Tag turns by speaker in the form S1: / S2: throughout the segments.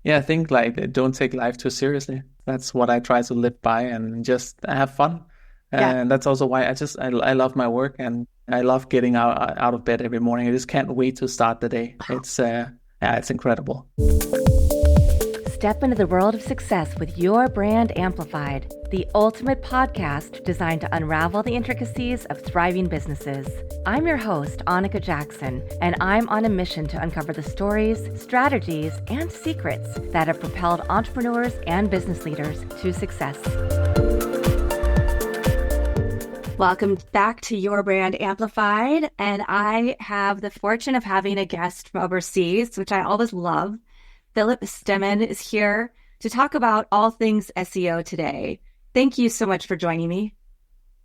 S1: Yeah, I think like don't take life too seriously. That's what I try to live by and just have fun.
S2: Yeah.
S1: And that's also why I love my work and I love getting out of bed every morning. I just can't wait to start the day. Yeah, it's incredible.
S2: Step into the world of success with Your Brand Amplified, the ultimate podcast designed to unravel the intricacies of thriving businesses. I'm your host, Annika Jackson, and I'm on a mission to uncover the stories, strategies, and secrets that have propelled entrepreneurs and business leaders to success. Welcome back to Your Brand Amplified, and I have the fortune of having a guest from overseas, which I always love. Phillip Stemann is here to talk about all things SEO today. Thank you so much for joining me.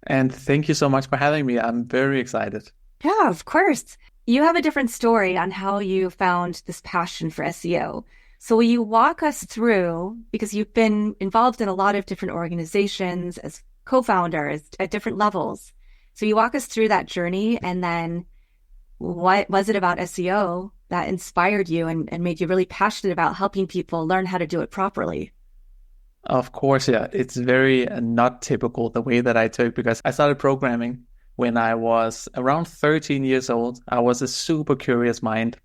S1: And thank you so much for having me. I'm very excited.
S2: Yeah, of course. You have a different story on how you found this passion for SEO. So will you walk us through, because you've been involved in a lot of different organizations as co-founders at different levels. So you walk us through that journey, and then what was it about SEO that inspired you and made you really passionate about helping people learn how to do it properly?
S1: Of course, yeah. It's very not typical the way that I took because I started programming when I was around 13 years old. I was a super curious mind.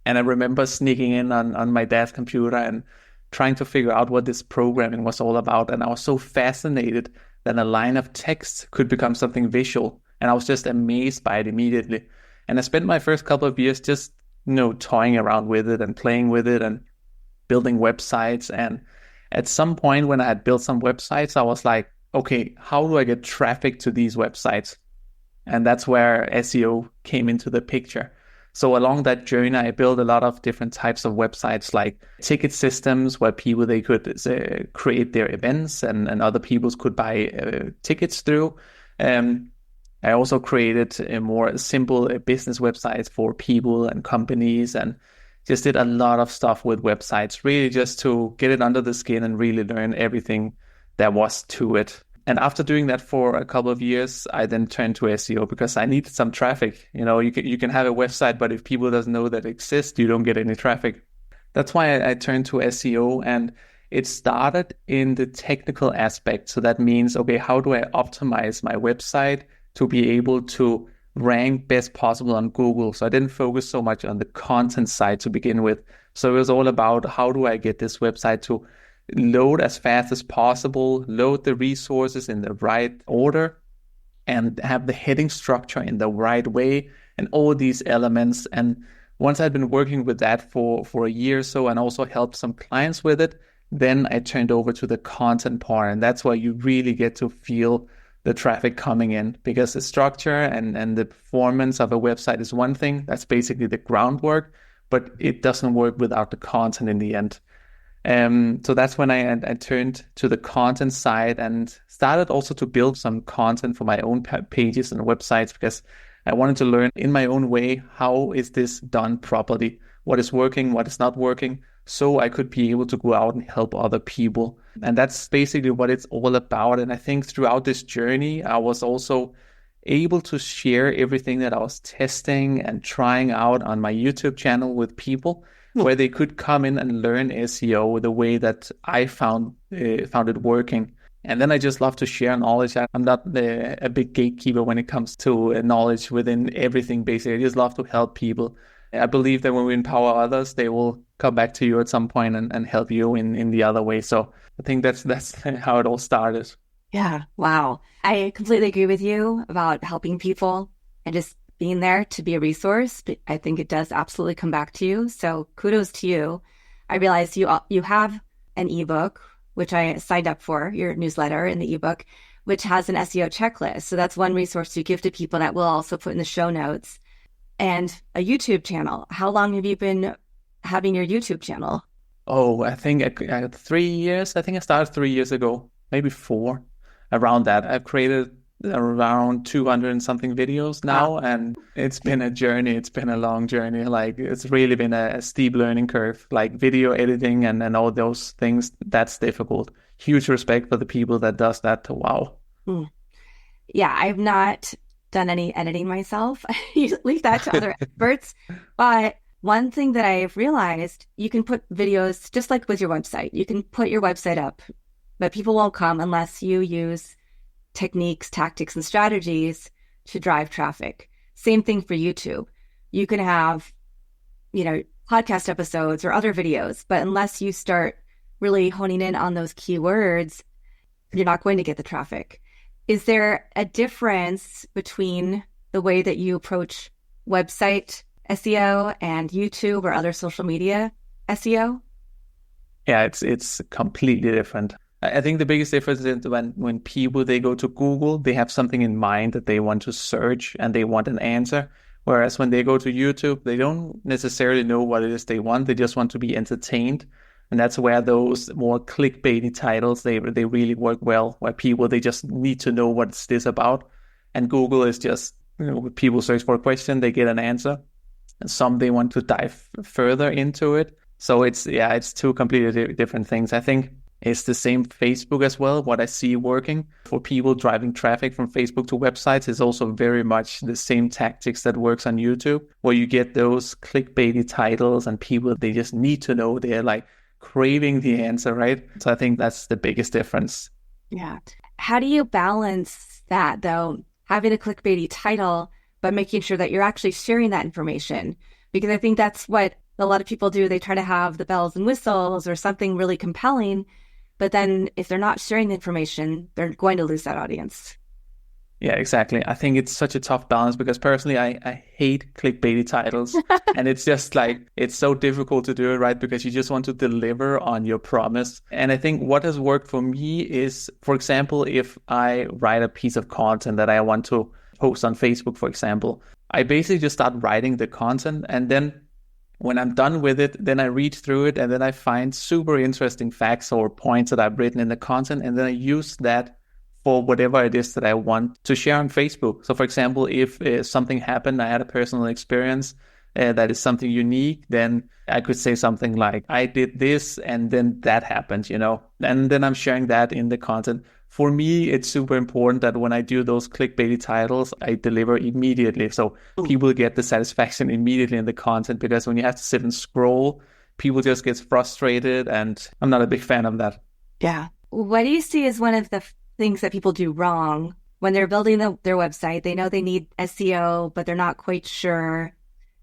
S1: And I remember sneaking in on my dad's computer and trying to figure out what this programming was all about. And I was so fascinated that a line of text could become something visual. And I was just amazed by it immediately. And I spent my first couple of years just, toying around with it and playing with it and building websites. And at some point when I had built some websites, I was like, okay, how do I get traffic to these websites? And that's where SEO came into the picture. So along that journey, I built a lot of different types of websites, like ticket systems where they could create their events and other people could buy tickets through. I also created a more simple business websites for people and companies and just did a lot of stuff with websites, really just to get it under the skin and really learn everything there was to it. And after doing that for a couple of years, I then turned to SEO because I needed some traffic. You can have a website, but if people doesn't know that it exists, you don't get any traffic. That's why I turned to SEO, and it started in the technical aspect. So that means, okay, how do I optimize my website to be able to rank best possible on Google? So I didn't focus so much on the content side to begin with. So it was all about how do I get this website to load as fast as possible, load the resources in the right order, and have the heading structure in the right way, and all these elements. And once I'd been working with that for a year or so and also helped some clients with it, then I turned over to the content part. And that's where you really get to feel the traffic coming in, because the structure and the performance of a website is one thing. That's basically the groundwork, but it doesn't work without the content in the end. So that's when I turned to the content side and started also to build some content for my own pages and websites, because I wanted to learn in my own way, how is this done properly? What is working? What is not working? So I could be able to go out and help other people. And that's basically what it's all about. And I think throughout this journey, I was also able to share everything that I was testing and trying out on my YouTube channel with people, where they could come in and learn SEO the way that I found it working. And then I just love to share knowledge. I'm not a big gatekeeper when it comes to knowledge within everything, basically. I just love to help people. I believe that when we empower others, they will come back to you at some point and help you in the other way. So I think that's how it all started.
S2: Yeah. Wow. I completely agree with you about helping people and just being there to be a resource. But I think it does absolutely come back to you. So kudos to you. I realize you have an ebook, which I signed up for, your newsletter in the ebook, which has an SEO checklist. So that's one resource you give to people that we'll also put in the show notes. And a YouTube channel. How long have you been having your YouTube channel?
S1: Oh, I think 3 years. I think I started 3 years ago, maybe 4, around that. I've created around 200 and something videos now,
S2: Wow.
S1: and it's been a journey. It's been a long journey. Like, it's really been a steep learning curve. Like video editing and all those things, that's difficult. Huge respect for the people that does that. Wow.
S2: Yeah, I've not done any editing myself. I usually leave that to other experts. But one thing that I've realized, you can put videos just like with your website. You can put your website up, but people won't come unless you use techniques, tactics, and strategies to drive traffic. Same thing for YouTube. You can have, podcast episodes or other videos, but unless you start really honing in on those keywords, you're not going to get the traffic. Is there a difference between the way that you approach website SEO and YouTube or other social media SEO?
S1: Yeah, it's completely different. I think the biggest difference is when people, they go to Google, they have something in mind that they want to search and they want an answer. Whereas when they go to YouTube, they don't necessarily know what it is they want. They just want to be entertained. And that's where those more clickbaity titles, they really work well, where people, they just need to know what's this about. And Google is just, people search for a question, they get an answer. And some, they want to dive further into it. So it's two completely different things. I think it's the same Facebook as well. What I see working for people driving traffic from Facebook to websites is also very much the same tactics that works on YouTube, where you get those clickbaity titles and people, they just need to know, they're like craving the answer, right? So I think that's the biggest difference.
S2: Yeah. How do you balance that though, having a clickbaity title, but making sure that you're actually sharing that information? Because I think that's what a lot of people do. They try to have the bells and whistles or something really compelling, but then if they're not sharing the information, they're going to lose that audience.
S1: Yeah, exactly. I think it's such a tough balance because personally, I hate clickbaity titles. And it's just like, it's so difficult to do it, right? Because you just want to deliver on your promise. And I think what has worked for me is, for example, if I write a piece of content that I want to post on Facebook, for example, I basically just start writing the content. And then when I'm done with it, then I read through it and then I find super interesting facts or points that I've written in the content. And then I use that for whatever it is that I want to share on Facebook. So for example, if something happened, I had a personal experience that is something unique, then I could say something like, I did this and then that happened, and then I'm sharing that in the content. For me, it's super important that when I do those clickbaity titles, I deliver immediately. So people get the satisfaction immediately in the content, because when you have to sit and scroll, people just get frustrated, and I'm not a big fan of that.
S2: Yeah. What do you see as one of the things that people do wrong when they're building their website? They know they need SEO, but they're not quite sure,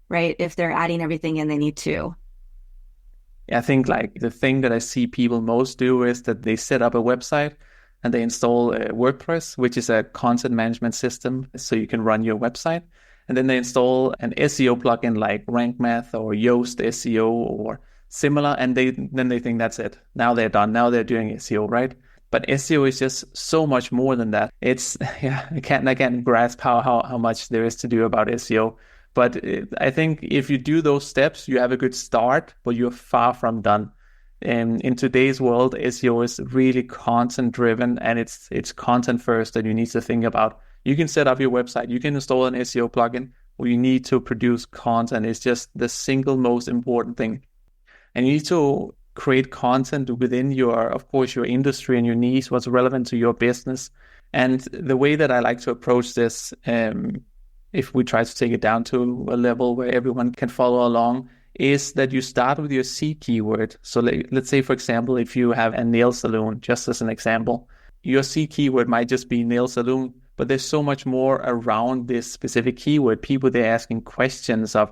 S2: right, if they're adding everything in they need to.
S1: I think like the thing that I see people most do is that they set up a website and they install WordPress, which is a content management system, so you can run your website. And then they install an SEO plugin like Rank Math or Yoast SEO or similar, and then they think that's it. Now they're done. Now they're doing SEO, right? But SEO is just so much more than that. It's I can't grasp how much there is to do about SEO. But I think if you do those steps, you have a good start, but you're far from done. In today's world, SEO is really content driven, and it's content first that you need to think about. You can set up your website, you can install an SEO plugin, or you need to produce content. It's just the single most important thing. And you need to create content within of course, your industry and your niche, what's relevant to your business. And the way that I like to approach this, if we try to take it down to a level where everyone can follow along, is that you start with your C keyword. So let's say, for example, if you have a nail salon, just as an example, your C keyword might just be nail salon, but there's so much more around this specific keyword. People, they're asking questions of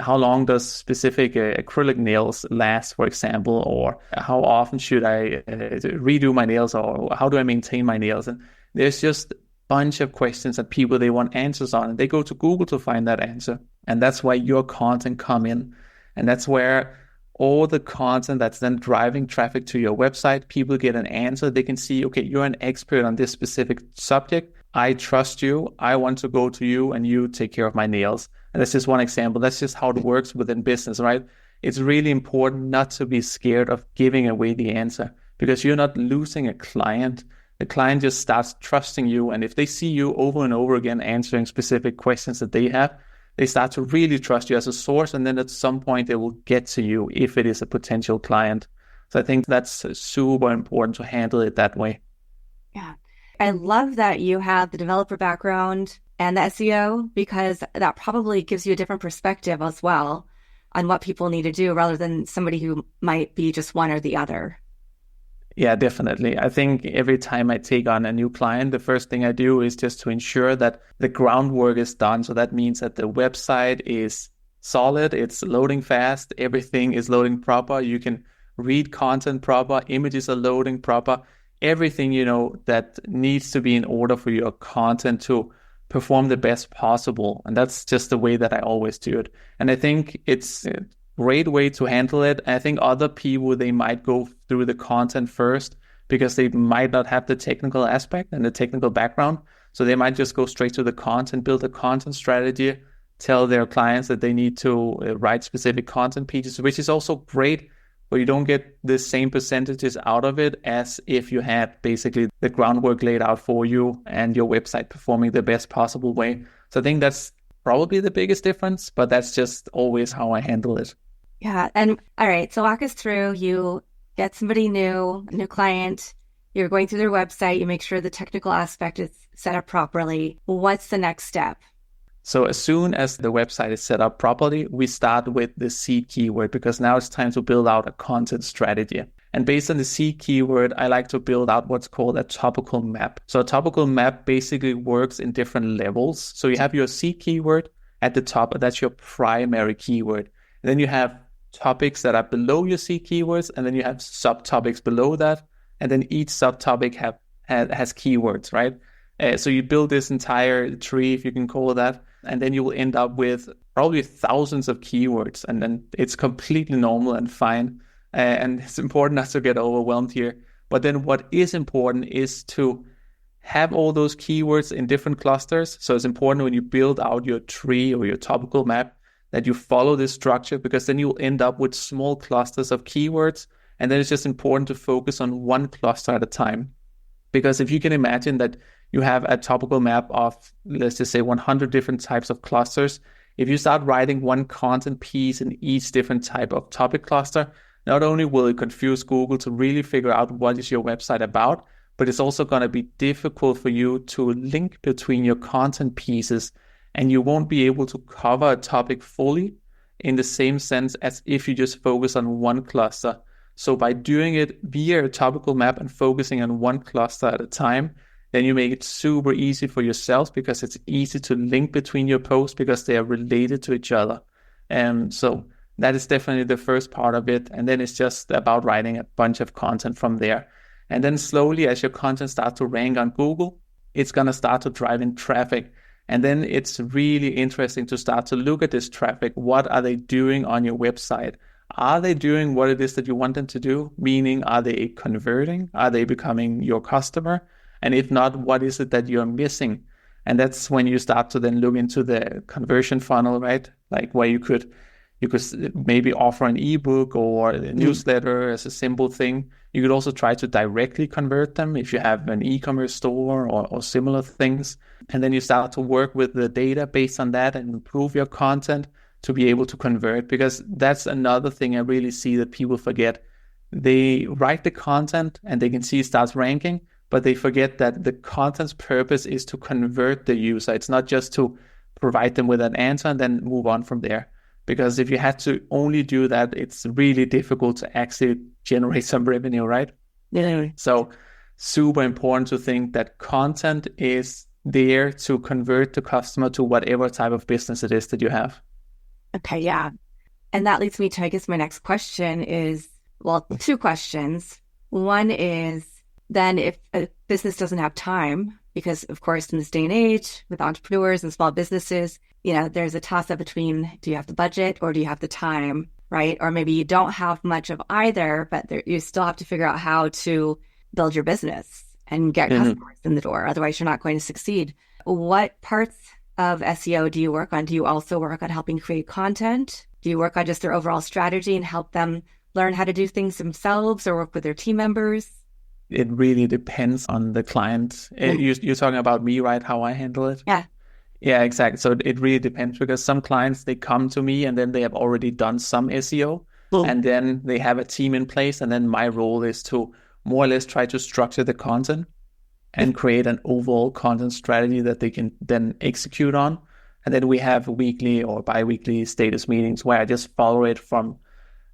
S1: how long does specific acrylic nails last, for example, or how often should I redo my nails, or how do I maintain my nails? And there's just bunch of questions that people, they want answers on, and they go to Google to find that answer. And that's why your content come in. And that's where all the content that's then driving traffic to your website, people get an answer. They can see, okay, you're an expert on this specific subject. I trust you. I want to go to you, and you take care of my nails. And that's just one example. That's just how it works within business, right? It's really important not to be scared of giving away the answer, because you're not losing a client. The client just starts trusting you. And if they see you over and over again answering specific questions that they have, they start to really trust you as a source. And then at some point, they will get to you if it is a potential client. So I think that's super important to handle it that way.
S2: Yeah. I love that you have the developer background and the SEO, because that probably gives you a different perspective as well on what people need to do rather than somebody who might be just one or the other.
S1: Yeah, definitely. I think every time I take on a new client, the first thing I do is just to ensure that the groundwork is done. So that means that the website is solid, it's loading fast, everything is loading proper. You can read content proper, images are loading proper, everything, that needs to be in order for your content to perform the best possible. And that's just the way that I always do it. And I think it's great way to handle it. I think other people, they might go through the content first because they might not have the technical aspect and the technical background. So they might just go straight to the content, build a content strategy, tell their clients that they need to write specific content pieces, which is also great, but you don't get the same percentages out of it as if you had basically the groundwork laid out for you and your website performing the best possible way. So I think that's probably the biggest difference, but that's just always how I handle it.
S2: Yeah. And all right. So walk us through, you get somebody new, a new client, you're going through their website, you make sure the technical aspect is set up properly. What's the next step?
S1: So as soon as the website is set up properly, we start with the seed keyword because now it's time to build out a content strategy. And based on the seed keyword, I like to build out what's called a topical map. So a topical map basically works in different levels. So you have your seed keyword at the top, that's your primary keyword. And then you have topics that are below your seed keywords, and then you have subtopics below that. And then each subtopic has keywords, right? So you build this entire tree, if you can call it that, and then you will end up with probably thousands of keywords, and then it's completely normal and fine. And it's important not to get overwhelmed here. But then what is important is to have all those keywords in different clusters. So it's important when you build out your tree or your topical map that you follow this structure, because then you'll end up with small clusters of keywords. And then it's just important to focus on one cluster at a time. Because if you can imagine that you have a topical map of, let's just say, 100 different types of clusters, if you start writing one content piece in each different type of topic cluster, not only will it confuse Google to really figure out what is your website about, but it's also going to be difficult for you to link between your content pieces, and you won't be able to cover a topic fully in the same sense as if you just focus on one cluster. So by doing it via a topical map and focusing on one cluster at a time, then you make it super easy for yourself because it's easy to link between your posts because they are related to each other. So that is definitely the first part of it. And then it's just about writing a bunch of content from there. And then slowly, as your content starts to rank on Google, it's going to start to drive in traffic. And then it's really interesting to start to look at this traffic. What are they doing on your website? Are they doing what it is that you want them to do? Meaning, are they converting? Are they becoming your customer? And if not, what is it that you're missing? And that's when you start to then look into the conversion funnel, right? Like where you could maybe offer an ebook or a newsletter as a simple thing. You could also try to directly convert them if you have an e-commerce store or similar things. And then you start to work with the data based on that and improve your content to be able to convert, because that's another thing I really see that people forget. They write the content and they can see it starts ranking, but they forget that the content's purpose is to convert the user. It's not just to provide them with an answer and then move on from there. Because if you had to only do that, it's really difficult to actually generate some revenue, right?
S2: Yeah.
S1: So super important to think that content is there to convert the customer to whatever type of business it is that you have.
S2: Okay, yeah. And that leads me to, I guess, my next question is, well, two questions. One is, then if a business doesn't have time, because of course, in this day and age, with entrepreneurs and small businesses, there's a toss-up between, do you have the budget or do you have the time, right? Or maybe you don't have much of either, but you still have to figure out how to build your business and get customers in the door. Otherwise, you're not going to succeed. What parts of SEO do you work on? Do you also work on helping create content? Do you work on just their overall strategy and help them learn how to do things themselves or work with their team members?
S1: It really depends on the client. You're talking about me, right? How I handle it?
S2: Yeah.
S1: Yeah, exactly. So it really depends, because some clients, they come to me and then they have already done some SEO and then they have a team in place. And then my role is to more or less try to structure the content and create an overall content strategy that they can then execute on. And then we have weekly or bi-weekly status meetings where I just follow it from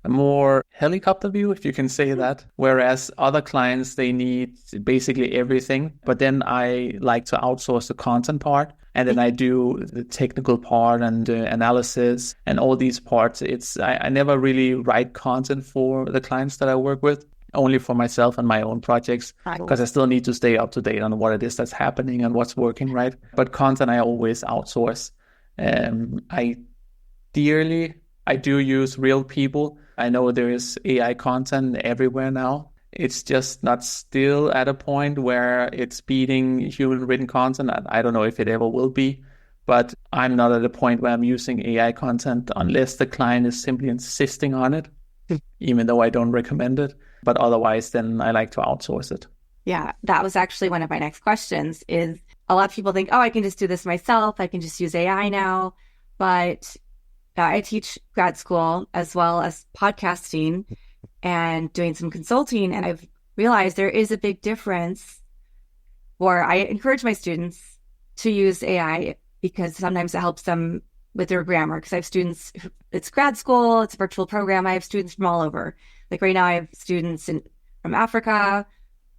S1: a more helicopter view, if you can say that. Whereas other clients, they need basically everything. But then I like to outsource the content part. And then I do the technical part and analysis and all these parts. I never really write content for the clients that I work with, only for myself and my own projects, because I still need to stay up to date on what it is that's happening and what's working, right? But content I always outsource. I do use real people. I know there is AI content everywhere now. It's just not still at a point where it's beating human written content. I don't know if it ever will be, but I'm not at a point where I'm using AI content unless the client is simply insisting on it, even though I don't recommend it. But otherwise, then I like to outsource it.
S2: Yeah, that was actually one of my next questions is a lot of people think, oh, I can just do this myself. I can just use AI now. But I teach grad school as well as podcasting and doing some consulting. And I've realized there is a big difference where I encourage my students to use AI because sometimes it helps them with their grammar. Because I have students, it's grad school, it's a virtual program. I have students from all over. Like right now, I have students from Africa,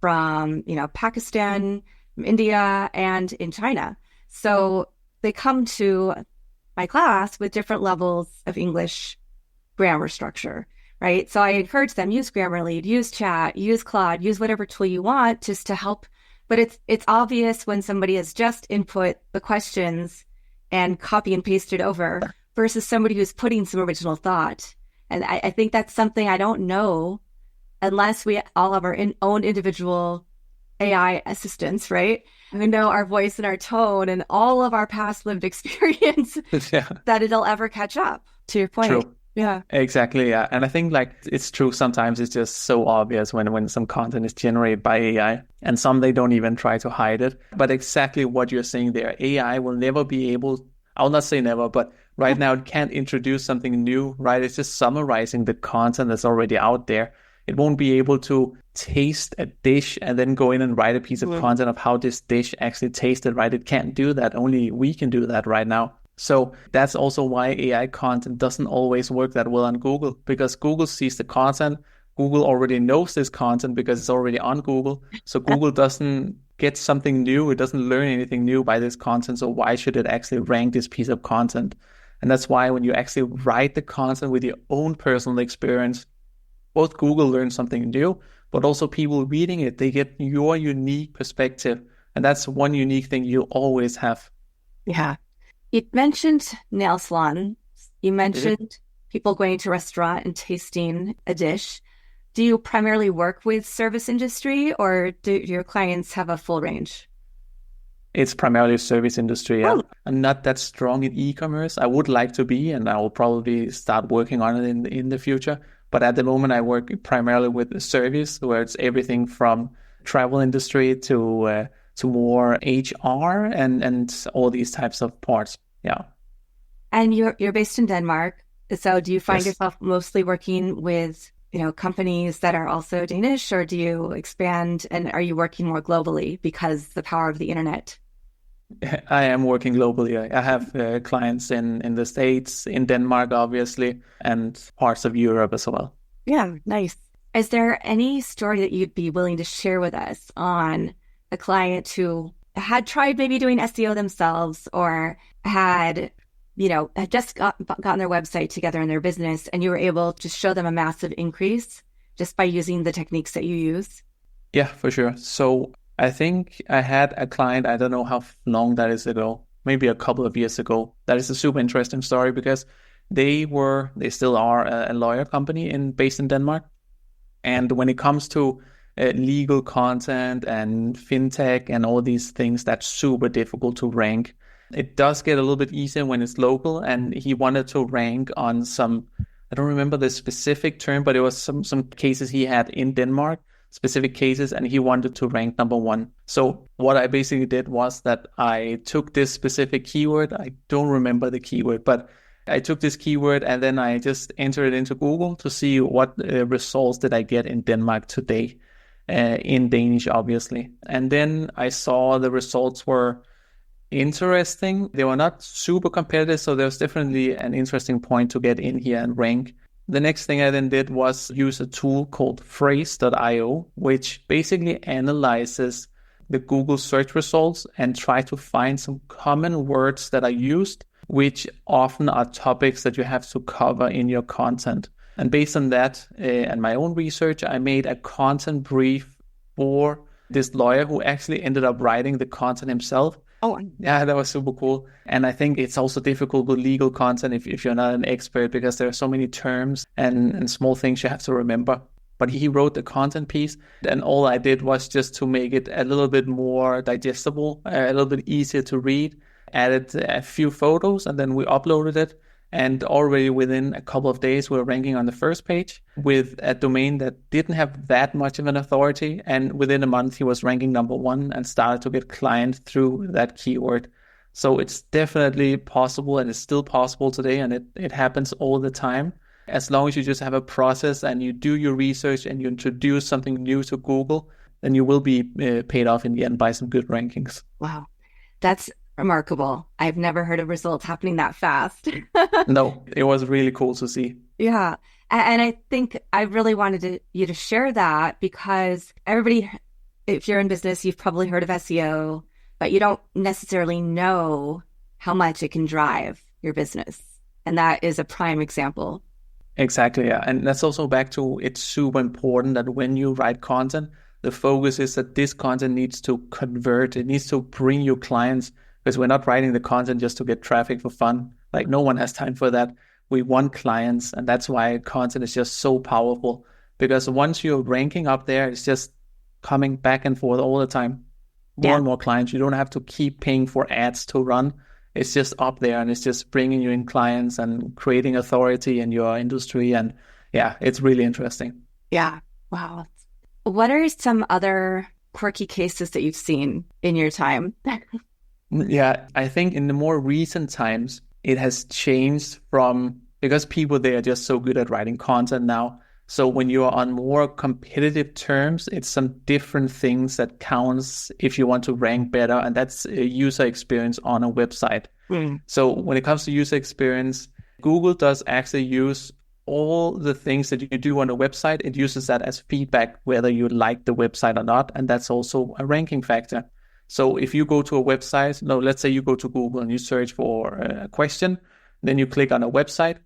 S2: from Pakistan, from India, and in China. So they come to my class with different levels of English grammar structure, right? So I encourage them, use Grammarly, use Chat, use Claude, use whatever tool you want just to help. But it's obvious when somebody has just input the questions and copy and paste it over versus somebody who's putting some original thought. And I think that's something I don't know unless we all have our own individual AI assistants, right? We know our voice and our tone and all of our past lived experience that it'll ever catch up, to your point.
S1: True.
S2: Yeah.
S1: Exactly. Yeah. And I think it's true. Sometimes it's just so obvious when some content is generated by AI, and some they don't even try to hide it. But exactly what you're saying there, AI will never be able, I'll not say never, but right now it can't introduce something new, right? It's just summarizing the content that's already out there. It won't be able to taste a dish and then go in and write a piece of content of how this dish actually tasted, right? It can't do that. Only we can do that right now. So that's also why AI content doesn't always work that well on Google, because Google sees the content. Google already knows this content because it's already on Google. So Google doesn't get something new. It doesn't learn anything new by this content. So why should it actually rank this piece of content? And that's why when you actually write the content with your own personal experience, both Google learns something new, but also people reading it, they get your unique perspective. And that's one unique thing you always have.
S2: Yeah. You mentioned nail salon. You mentioned people going to a restaurant and tasting a dish. Do you primarily work with service industry, or do your clients have a full range?
S1: It's primarily service industry. Yeah. I'm not that strong in e-commerce. I would like to be, and I will probably start working on it in the future. But at the moment, I work primarily with the service, where it's everything from travel industry to more HR and all these types of parts. Yeah.
S2: And you're based in Denmark. So do you find yourself mostly working with, companies that are also Danish, or do you expand and are you working more globally because the power of the internet?
S1: I am working globally. I have clients in the States, in Denmark, obviously, and parts of Europe as well.
S2: Yeah, nice. Is there any story that you'd be willing to share with us on a client who had tried maybe doing SEO themselves, or had just gotten their website together in their business, and you were able to show them a massive increase just by using the techniques that you use?
S1: Yeah, for sure. So I think I had a client, I don't know how long that is ago, maybe a couple of years ago. That is a super interesting story because they still are a lawyer company based in Denmark. And when it comes to legal content and fintech and all these things, that's super difficult to rank. It does get a little bit easier when it's local, and he wanted to rank on some, I don't remember the specific term, but it was some cases he had in Denmark, specific cases, and he wanted to rank number one. So what I basically did was that I took this specific keyword. I don't remember the keyword, but I took this keyword and then I just entered it into Google to see what results did I get in Denmark today, in Danish, obviously. And then I saw the results were interesting. They were not super competitive, so there was definitely an interesting point to get in here and rank. The next thing I then did was use a tool called phrase.io, which basically analyzes the Google search results and try to find some common words that are used, which often are topics that you have to cover in your content. And based on that and my own research, I made a content brief for this lawyer who actually ended up writing the content himself.
S2: Oh,
S1: Yeah, that was super cool. And I think it's also difficult with legal content if you're not an expert, because there are so many terms and small things you have to remember. But he wrote the content piece, and all I did was just to make it a little bit more digestible, a little bit easier to read, added a few photos, and then we uploaded it. And already within a couple of days, we were ranking on the first page with a domain that didn't have that much of an authority. And within a month, he was ranking #1 and started to get clients through that keyword. So it's definitely possible, and it's still possible today. And it happens all the time. As long as you just have a process and you do your research and you introduce something new to Google, then you will be paid off in the end by some good rankings.
S2: wow. That's remarkable. I've never heard of results happening that fast.
S1: No, it was really cool to see.
S2: Yeah. And I think I really wanted you to share that, because everybody, if you're in business, you've probably heard of SEO, but you don't necessarily know how much it can drive your business. And that is a prime example.
S1: Exactly, yeah. And that's also back to, it's super important that when you write content, the focus is that this content needs to convert. It needs to bring you clients, because we're not writing the content just to get traffic for fun. Like, no one has time for that. We want clients, and that's why content is just so powerful. Because once you're ranking up there, it's just coming back and forth all the time. More and more clients. You don't have to keep paying for ads to run. It's just up there, and it's just bringing you in clients and creating authority in your industry. And yeah, it's really interesting.
S2: Yeah. Wow. What are some other quirky cases that you've seen in your time?
S1: Yeah, I think in the more recent times, it has changed from, because people, they are just so good at writing content now. So when you are on more competitive terms, it's some different things that counts if you want to rank better. And that's a user experience on a website. So when it comes to user experience, Google does actually use all the things that you do on a website. It uses that as feedback, whether you like the website or not. And that's also a ranking factor. So if you go to a website, no, let's say you go to Google and you search for a question, then you click on a website,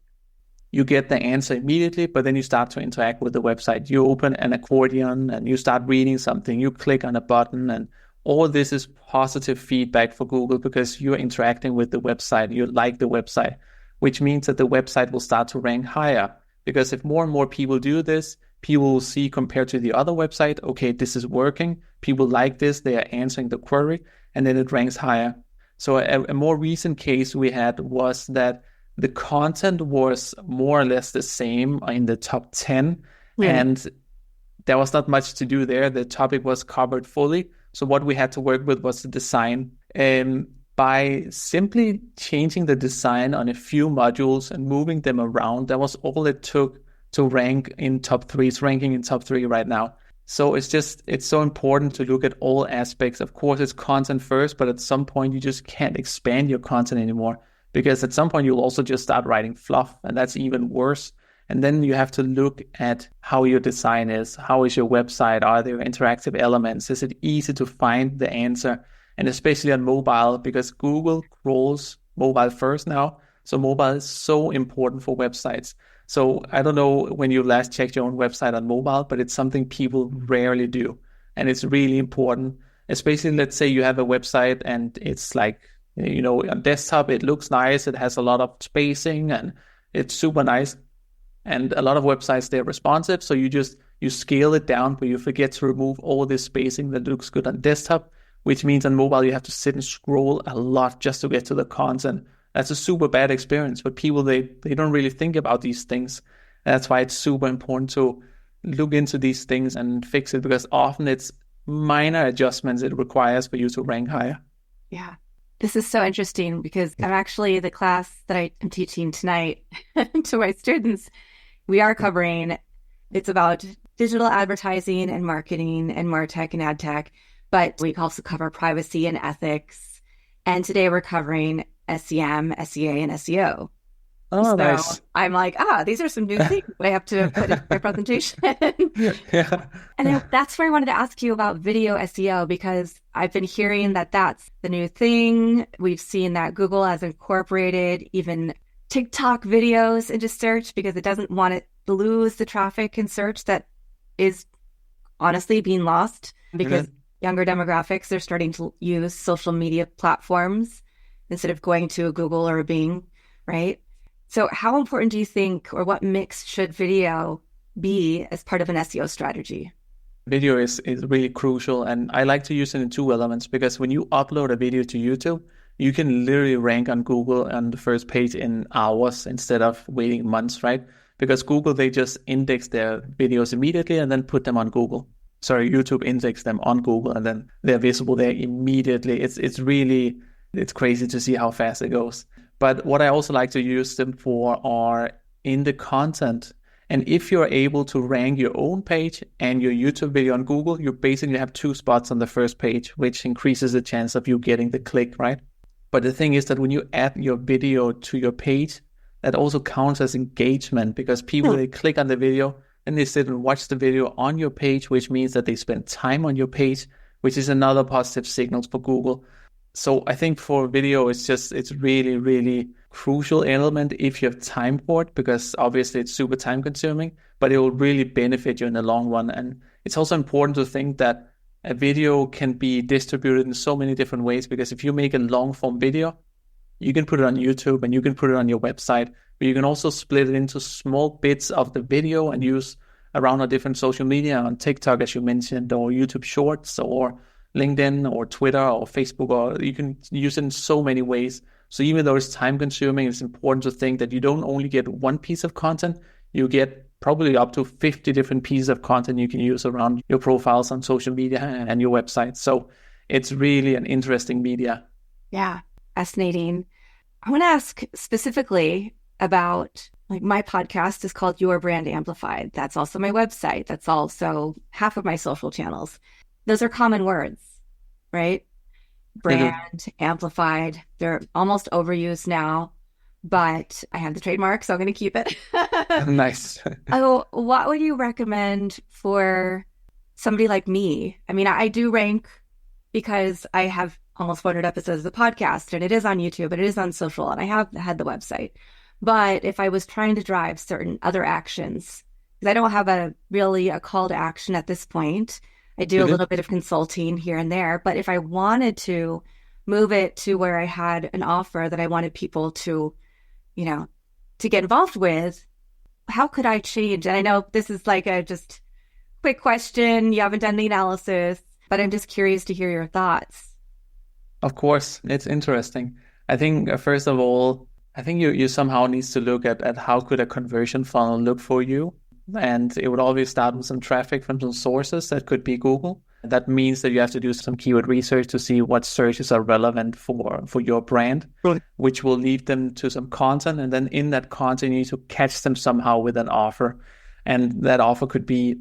S1: you get the answer immediately, but then you start to interact with the website. You open an accordion and you start reading something, you click on a button, and all this is positive feedback for Google, because you're interacting with the website, you like the website, which means that the website will start to rank higher. Because if more and more people do this, people will see, compared to the other website, okay, this is working, people like this, they are answering the query, and then it ranks higher. So a more recent case we had was that the content was more or less the same in the top 10, and there was not much to do there. The topic was covered fully. So what we had to work with was the design. By simply changing the design on a few modules and moving them around, that was all it took to rank in top 3. It's ranking in top 3 right now. So it's so important to look at all aspects. Of course, it's content first, but at some point you just can't expand your content anymore, because at some point you'll also just start writing fluff, and that's even worse. And then you have to look at how your design is. How is your website? Are there interactive elements? Is it easy to find the answer? And especially on mobile, because Google crawls mobile first now. So mobile is so important for websites. So I don't know when you last checked your own website on mobile, but it's something people rarely do. And it's really important, especially let's say you have a website and it's like, on desktop, it looks nice. It has a lot of spacing and it's super nice. And a lot of websites, they're responsive. So you scale it down, but you forget to remove all this spacing that looks good on desktop, which means on mobile, you have to sit and scroll a lot just to get to the content. That's a super bad experience, but people, they don't really think about these things. That's why it's super important to look into these things and fix it, because often it's minor adjustments it requires for you to rank higher.
S2: Yeah. This is so interesting, because I'm actually, the class that I'm teaching tonight to my students, we are covering, it's about digital advertising and marketing and MarTech and ad tech, but we also cover privacy and ethics And today we're covering SEM, SEA, and SEO.
S1: Oh,
S2: So
S1: nice.
S2: I'm like, these are some new things that I have to put in my presentation.
S1: Yeah.
S2: And that's where I wanted to ask you about video SEO, because I've been hearing that that's the new thing. We've seen that Google has incorporated even TikTok videos into search because it doesn't want to lose the traffic in search that is honestly being lost because younger demographics are starting to use social media platforms instead of going to a Google or a Bing, right? So how important do you think, or what mix should video be as part of an SEO strategy?
S1: Video is really crucial, and I like to use it in two elements because when you upload a video to YouTube, you can literally rank on Google on the first page in hours instead of waiting months, right? Because Google, they just index their videos immediately and then put them on Google. Sorry, YouTube index them on Google and then they're visible there immediately. It's crazy to see how fast it goes. But what I also like to use them for are in the content. And if you're able to rank your own page and your YouTube video on Google, you basically have two spots on the first page, which increases the chance of you getting the click, right? But the thing is that when you add your video to your page, that also counts as engagement because people, they click on the video and they sit and watch the video on your page, which means that they spend time on your page, which is another positive signal for Google. So I think for video, it's really, really crucial element if you have time for it, because obviously it's super time consuming, but it will really benefit you in the long run. And it's also important to think that a video can be distributed in so many different ways, because if you make a long form video, you can put it on YouTube and you can put it on your website, but you can also split it into small bits of the video and use around a different social media on TikTok, as you mentioned, or YouTube Shorts, or LinkedIn, or Twitter, or Facebook, or you can use it in so many ways. So even though it's time consuming, it's important to think that you don't only get one piece of content, you get probably up to 50 different pieces of content you can use around your profiles on social media and your website. So it's really an interesting media.
S2: Yeah, fascinating. I want to ask specifically about, like, my podcast is called Your Brand Amplified. That's also my website. That's also half of my social channels. Those are common words, right? Brand, amplified. They're almost overused now, but I have the trademark, so I'm going to keep it.
S1: Nice.
S2: Oh, what would you recommend for somebody like me? I mean, I do rank because I have almost 400 episodes of the podcast, and it is on YouTube, and it is on social, and I have had the website. But if I was trying to drive certain other actions, because I don't have a call to action at this point, I do a little bit of consulting here and there. But if I wanted to move it to where I had an offer that I wanted people to, to get involved with, how could I change? And I know this is like a just quick question. You haven't done the analysis, but I'm just curious to hear your thoughts.
S1: Of course, it's interesting. I think, first of all, I think you somehow needs to look at how could a conversion funnel look for you. And it would always start with some traffic from some sources. That could be Google. That means that you have to do some keyword research to see what searches are relevant for your brand, which will lead them to some content. And then in that content, you need to catch them somehow with an offer. And that offer could be,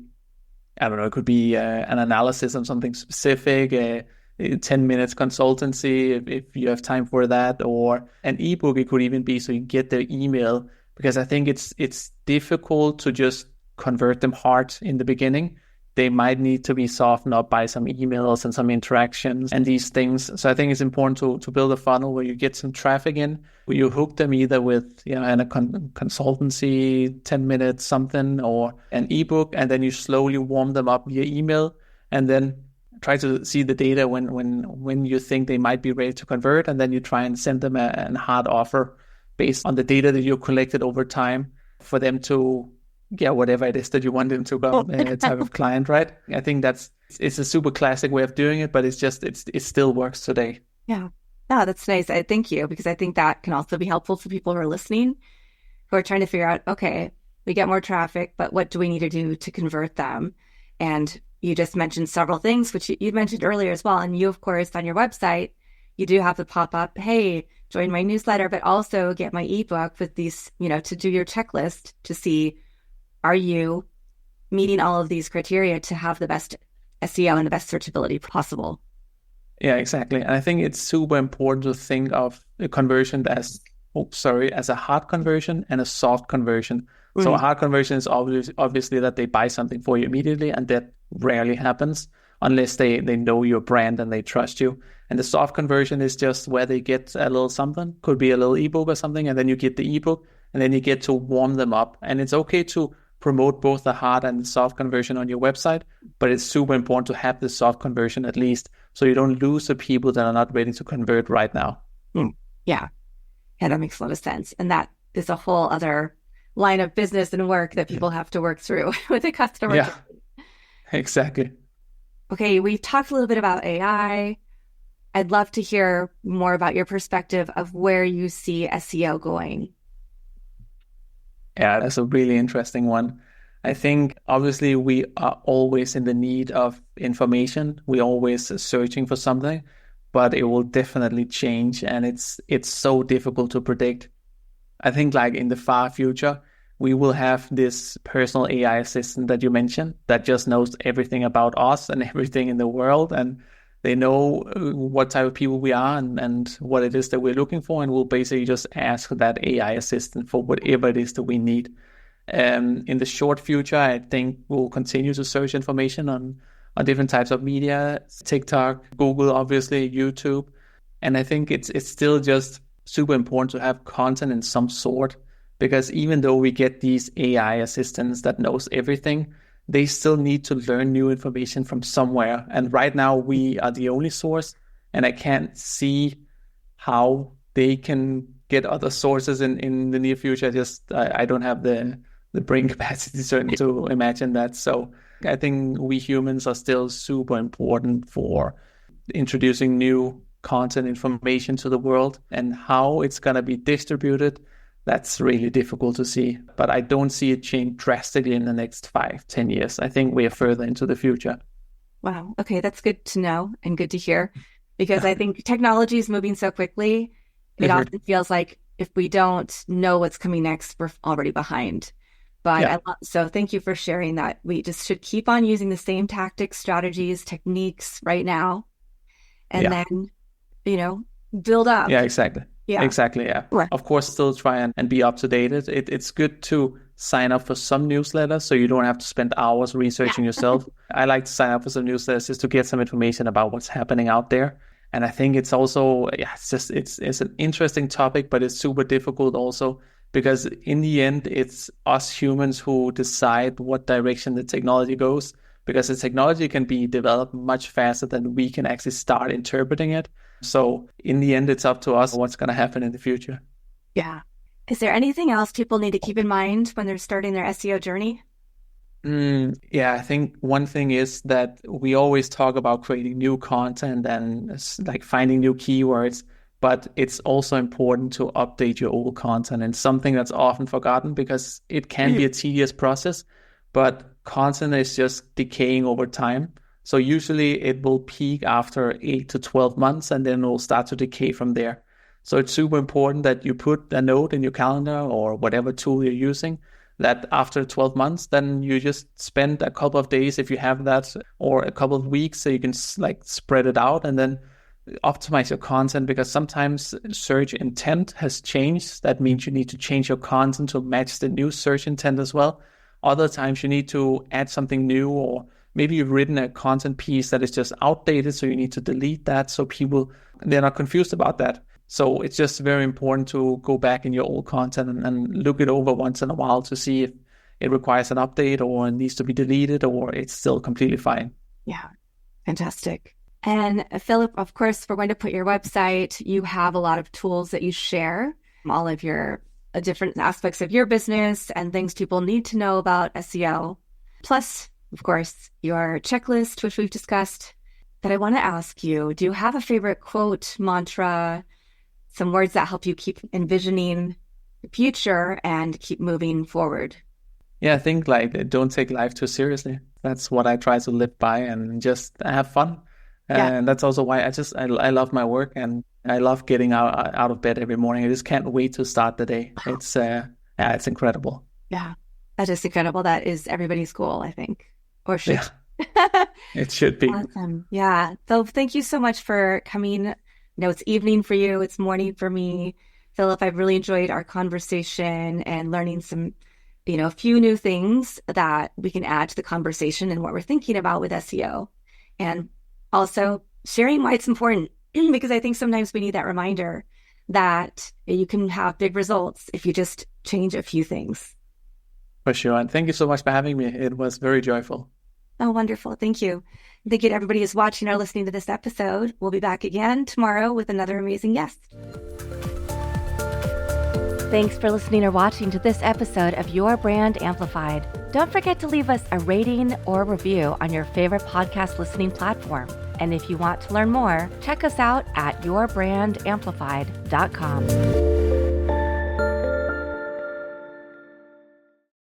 S1: I don't know, it could be an analysis on something specific, 10 minutes consultancy if you have time for that, or an ebook. It could even be so you get their email, because I think it's difficult to just convert them hard in the beginning. They might need to be softened up by some emails and some interactions and these things. So I think it's important to build a funnel where you get some traffic in, where you hook them either with and a consultancy, 10 minutes something, or an ebook, and then you slowly warm them up via email, and then try to see the data when you think they might be ready to convert, and then you try and send them a hard offer based on the data that you collected over time for them to get whatever it is that you want them to go type of client, right? I think it's a super classic way of doing it, but it still works today.
S2: Yeah. No, that's nice. I thank you, because I think that can also be helpful for people who are listening, who are trying to figure out, okay, we get more traffic, but what do we need to do to convert them? And you just mentioned several things, which you mentioned earlier as well. And you, of course, on your website, you do have the pop-up, hey, join my newsletter, but also get my ebook with these, to do your checklist to see, are you meeting all of these criteria to have the best SEO and the best searchability possible?
S1: Yeah, exactly. And I think it's super important to think of a conversion as a hard conversion and a soft conversion. So a
S2: Mm.
S1: hard conversion is obviously that they buy something for you immediately, and that rarely happens unless they know your brand and they trust you. And the soft conversion is just where they get a little something, could be a little ebook or something, and then you get the ebook, and then you get to warm them up. And it's okay to promote both the hard and the soft conversion on your website, but it's super important to have the soft conversion at least, so you don't lose the people that are not ready to convert right now.
S2: Mm. Yeah. Yeah, that makes a lot of sense. And that is a whole other line of business and work that people have to work through with a customer.
S1: Yeah, exactly.
S2: Okay, we've talked a little bit about AI. I'd love to hear more about your perspective of where you see SEO going.
S1: Yeah, that's a really interesting one. I think obviously we are always in the need of information. We're always searching for something, but it will definitely change, and it's so difficult to predict. I think like in the far future, we will have this personal AI assistant that you mentioned that just knows everything about us and everything in the world. And they know what type of people we are and what it is that we're looking for. And we'll basically just ask that AI assistant for whatever it is that we need. In the short future, I think we'll continue to search information on different types of media, TikTok, Google, obviously, YouTube. And I think it's still just super important to have content in some sort, because even though we get these AI assistants that knows everything, they still need to learn new information from somewhere. And right now we are the only source, and I can't see how they can get other sources in the near future. I don't have the brain capacity to imagine that. So I think we humans are still super important for introducing new content information to the world, and how it's going to be distributed. That's really difficult to see, but I don't see it change drastically in the next 5-10 years. I think we are further into the future.
S2: Wow. Okay, that's good to know and good to hear, because I think technology is moving so quickly. It often feels like if we don't know what's coming next, we're already behind. But
S1: Yeah,
S2: so thank you for sharing that. We just should keep on using the same tactics, strategies, techniques right now, and
S1: yeah.
S2: then, you know, build up.
S1: Yeah, exactly.
S2: Yeah.
S1: Exactly, yeah.
S2: Right.
S1: Of course, still try and be up to date. It's good to sign up for some newsletters so you don't have to spend hours researching yourself. I like to sign up for some newsletters just to get some information about what's happening out there. And I think it's also, yeah, it's an interesting topic, but it's super difficult also, because in the end, it's us humans who decide what direction the technology goes, because the technology can be developed much faster than we can actually start interpreting it. So in the end, it's up to us what's going to happen in the future.
S2: Yeah. Is there anything else people need to keep in mind when they're starting their SEO journey?
S1: Yeah, I think one thing is that we always talk about creating new content and like finding new keywords, but it's also important to update your old content. And something that's often forgotten, because it can be a tedious process, but content is just decaying over time. So usually it will peak after 8 to 12 months, and then it will start to decay from there. So it's super important that you put a note in your calendar or whatever tool you're using, that after 12 months, then you just spend a couple of days, if you have that, or a couple of weeks, so you can like spread it out and then optimize your content, because sometimes search intent has changed. That means you need to change your content to match the new search intent as well. Other times you need to add something new, or maybe you've written a content piece that is just outdated, so you need to delete that so they're not confused about that. So it's just very important to go back in your old content and look it over once in a while to see if it requires an update or it needs to be deleted or it's still completely fine.
S2: Yeah. Fantastic. And Phillip, of course, we're going to put your website. You have a lot of tools that you share, all of your different aspects of your business and things people need to know about SEO. Plus, of course, your checklist, which we've discussed. But I want to ask you, do you have a favorite quote, mantra, some words that help you keep envisioning the future and keep moving forward?
S1: Yeah, I think like don't take life too seriously. That's what I try to live by and just have fun.
S2: Yeah.
S1: And that's also why I love my work, and I love getting out of bed every morning. I just can't wait to start the day. It's incredible.
S2: Yeah. That is incredible. That is everybody's goal, I think. Or should.
S1: Yeah. It should be.
S2: Awesome. Yeah. So thank you so much for coming. It's evening for you. It's morning for me. Philip, I've really enjoyed our conversation and learning some, a few new things that we can add to the conversation and what we're thinking about with SEO. And also sharing why it's important, because I think sometimes we need that reminder that you can have big results if you just change a few things.
S1: For sure. And thank you so much for having me. It was very joyful.
S2: Oh, wonderful. Thank you. Thank you to everybody who's watching or listening to this episode. We'll be back again tomorrow with another amazing guest. Thanks for listening or watching to this episode of Your Brand Amplified. Don't forget to leave us a rating or review on your favorite podcast listening platform. And if you want to learn more, check us out at yourbrandamplified.com.